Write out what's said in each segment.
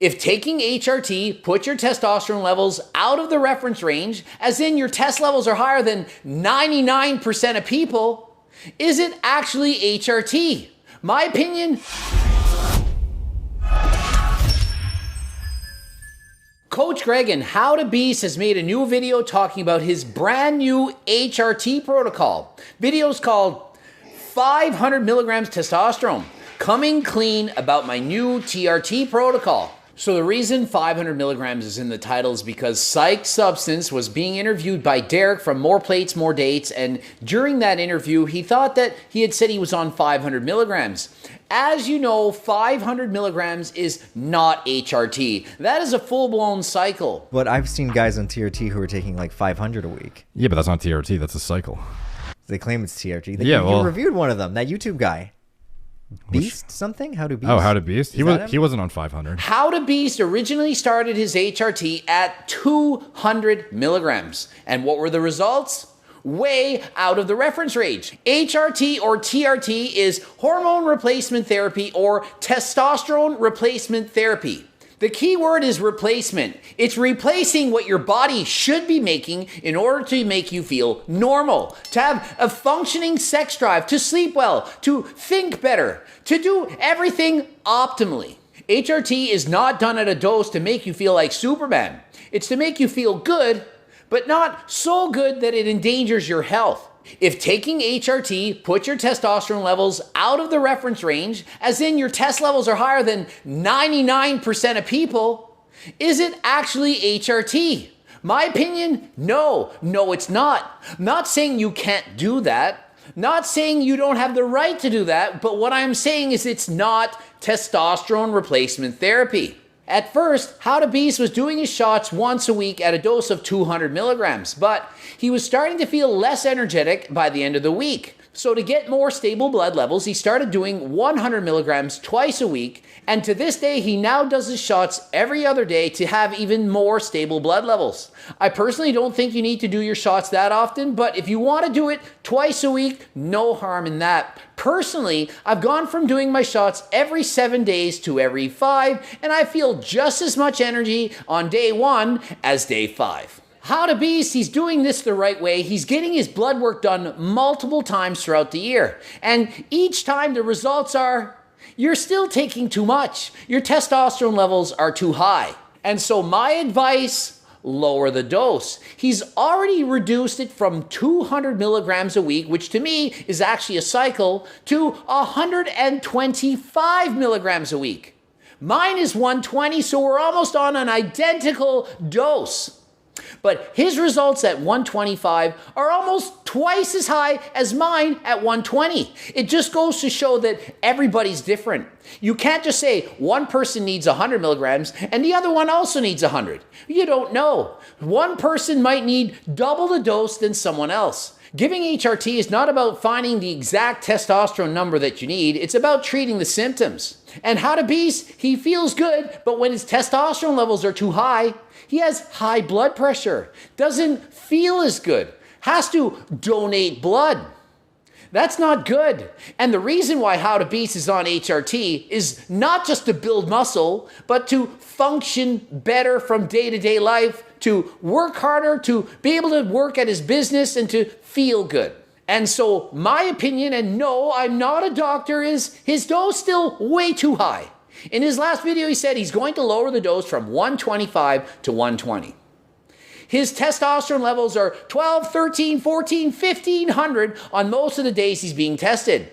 If taking HRT puts your testosterone levels out of the reference range, as in your test levels are higher than 99% of people, is it actually HRT? My opinion, Coach Greg and How to Beast has made a new video talking about his brand new HRT protocol. Video's called 500 milligrams testosterone, coming clean about my new TRT protocol. So the reason 500 milligrams is in the title is because Psych Substance was being interviewed by Derek from More Plates, More Dates, and during that interview, he thought that he had said he was on 500 milligrams. As you know, 500 milligrams is not HRT. That is a full-blown cycle. But I've seen guys on TRT who are taking like 500 a week. Yeah, but that's not TRT. That's a cycle. They claim it's TRT. You reviewed one of them, that YouTube guy. Beast something? How to Beast? Oh, How to Beast? He wasn't on 500. How to Beast originally started his HRT at 200 milligrams. And what were the results? Way out of the reference range. HRT or TRT is hormone replacement therapy or testosterone replacement therapy. The key word is replacement. It's replacing what your body should be making in order to make you feel normal, to have a functioning sex drive, to sleep well, to think better, to do everything optimally. HRT is not done at a dose to make you feel like Superman. It's to make you feel good, but not so good that it endangers your health. If taking HRT puts your testosterone levels out of the reference range, as in your test levels are higher than 99% of people, is it actually HRT? My opinion, no, it's not. Not saying you can't do that. Not saying you don't have the right to do that, but what I'm saying is it's not testosterone replacement therapy. At first, How to Beast was doing his shots once a week at a dose of 200 milligrams, but he was starting to feel less energetic by the end of the week. So to get more stable blood levels, he started doing 100 milligrams twice a week, and to this day, he now does his shots every other day to have even more stable blood levels. I personally don't think you need to do your shots that often, but if you want to do it twice a week, no harm in that. Personally, I've gone from doing my shots every 7 days to every 5, and I feel just as much energy on day 1 as day 5. How to Beast, he's doing this the right way. He's getting his blood work done multiple times throughout the year. And each time the results are, you're still taking too much. Your testosterone levels are too high. And so my advice, lower the dose. He's already reduced it from 200 milligrams a week, which to me is actually a cycle, to 125 milligrams a week. Mine is 120, so we're almost on an identical dose. But his results at 125 are almost twice as high as mine at 120. It just goes to show that everybody's different. You can't just say one person needs 100 milligrams and the other one also needs 100. You don't know. One person might need double the dose than someone else. Giving HRT is not about finding the exact testosterone number that you need. It's about treating the symptoms. And How to Beast, he feels good, but when his testosterone levels are too high, he has high blood pressure, doesn't feel as good, has to donate blood. That's not good. And the reason why How to Beast is on HRT is not just to build muscle, but to function better from day-to-day life, to work harder, to be able to work at his business, and to feel good. And so my opinion, and no, I'm not a doctor, is his dose still way too high. In his last video, he said he's going to lower the dose from 125 to 120. His testosterone levels are 12, 13, 14, 1500 on most of the days he's being tested.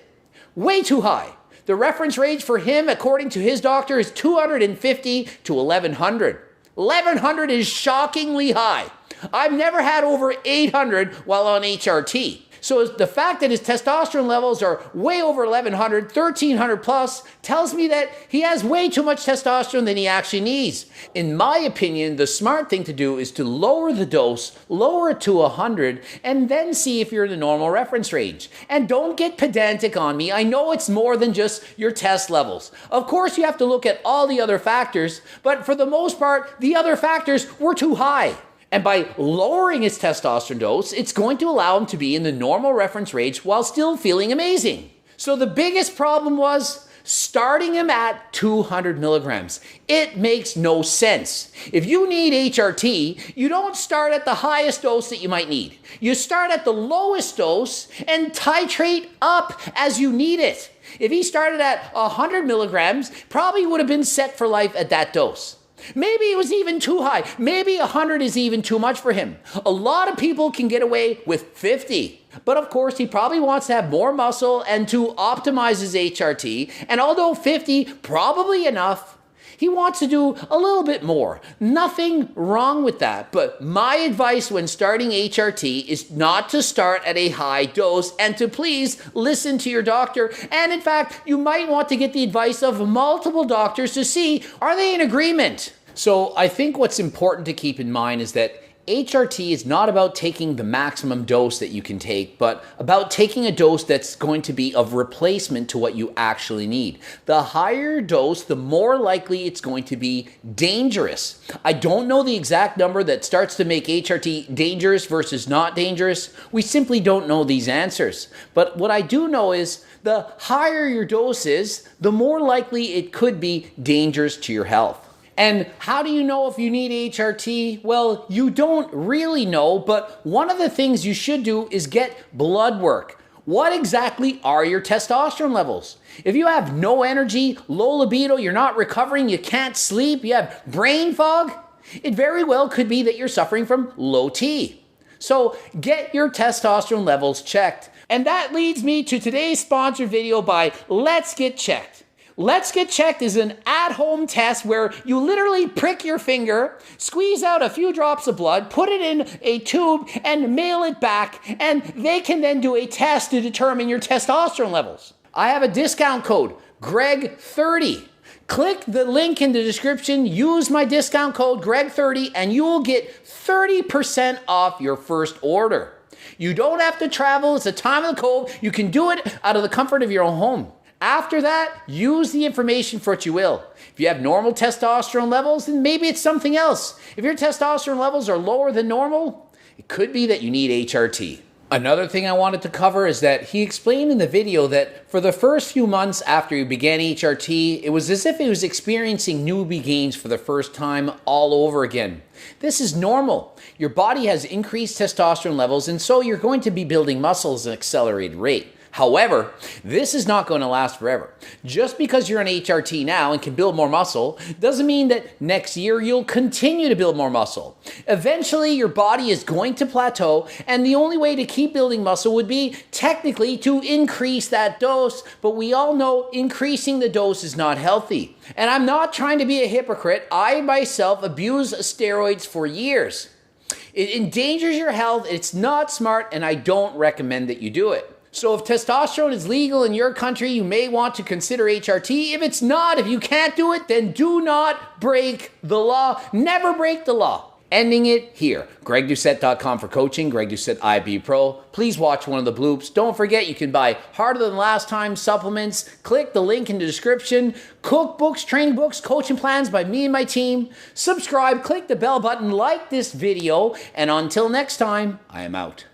Way too high. The reference range for him, according to his doctor, is 250 to 1100. 1100 is shockingly high. I've never had over 800 while on HRT. So the fact that his testosterone levels are way over 1100, 1300 plus, tells me that he has way too much testosterone than he actually needs. In my opinion, the smart thing to do is to lower the dose, lower it to 100, and then see if you're in the normal reference range. And don't get pedantic on me. I know it's more than just your test levels. Of course, you have to look at all the other factors, but for the most part, the other factors were too high. And by lowering his testosterone dose, it's going to allow him to be in the normal reference range while still feeling amazing. So the biggest problem was starting him at 200 milligrams. It makes no sense. If you need HRT, you don't start at the highest dose that you might need. You start at the lowest dose and titrate up as you need it. If he started at 100 milligrams, probably would have been set for life at that dose. Maybe it was even too high. Maybe 100 is even too much for him. A lot of people can get away with 50. But of course, he probably wants to have more muscle and to optimize his HRT. And although 50 probably enough, he wants to do a little bit more. Nothing wrong with that. But my advice when starting HRT is not to start at a high dose and to please listen to your doctor. And in fact, you might want to get the advice of multiple doctors to see, are they in agreement? So I think what's important to keep in mind is that HRT is not about taking the maximum dose that you can take, but about taking a dose that's going to be of replacement to what you actually need. The higher dose, the more likely it's going to be dangerous. I don't know the exact number that starts to make HRT dangerous versus not dangerous. We simply don't know these answers. But what I do know is the higher your dose is, the more likely it could be dangerous to your health. And how do you know if you need HRT? Well, you don't really know, but one of the things you should do is get blood work. What exactly are your testosterone levels? If you have no energy, low libido, you're not recovering, you can't sleep, you have brain fog, it very well could be that you're suffering from low T. So get your testosterone levels checked. And that leads me to today's sponsored video by Let's Get Checked. Let's Get Checked is an at-home test where you literally prick your finger, squeeze out a few drops of blood, put it in a tube, and mail it back, and they can then do a test to determine your testosterone levels. I have a discount code, GREG30. Click the link in the description, use my discount code, GREG30, and you will get 30% off your first order. You don't have to travel, it's the time of the cold, you can do it out of the comfort of your own home. After that, use the information for what you will. If you have normal testosterone levels, then maybe it's something else. If your testosterone levels are lower than normal, it could be that you need HRT. Another thing I wanted to cover is that he explained in the video that for the first few months after he began HRT, it was as if he was experiencing newbie gains for the first time all over again. This is normal. Your body has increased testosterone levels, and so you're going to be building muscles at an accelerated rate. However, this is not going to last forever. Just because you're on HRT now and can build more muscle doesn't mean that next year you'll continue to build more muscle. Eventually, your body is going to plateau, and the only way to keep building muscle would be technically to increase that dose, but we all know increasing the dose is not healthy. And I'm not trying to be a hypocrite. I myself abused steroids for years. It endangers your health, it's not smart, and I don't recommend that you do it. So if testosterone is legal in your country, you may want to consider HRT. If it's not, if you can't do it, then do not break the law. Never break the law. Ending it here. GregDoucette.com for coaching. Greg Doucette IB Pro. Please watch one of the bloops. Don't forget you can buy Harder Than Last Time supplements. Click the link in the description. Cookbooks, training books, coaching plans by me and my team. Subscribe, click the bell button, like this video, and until next time, I am out.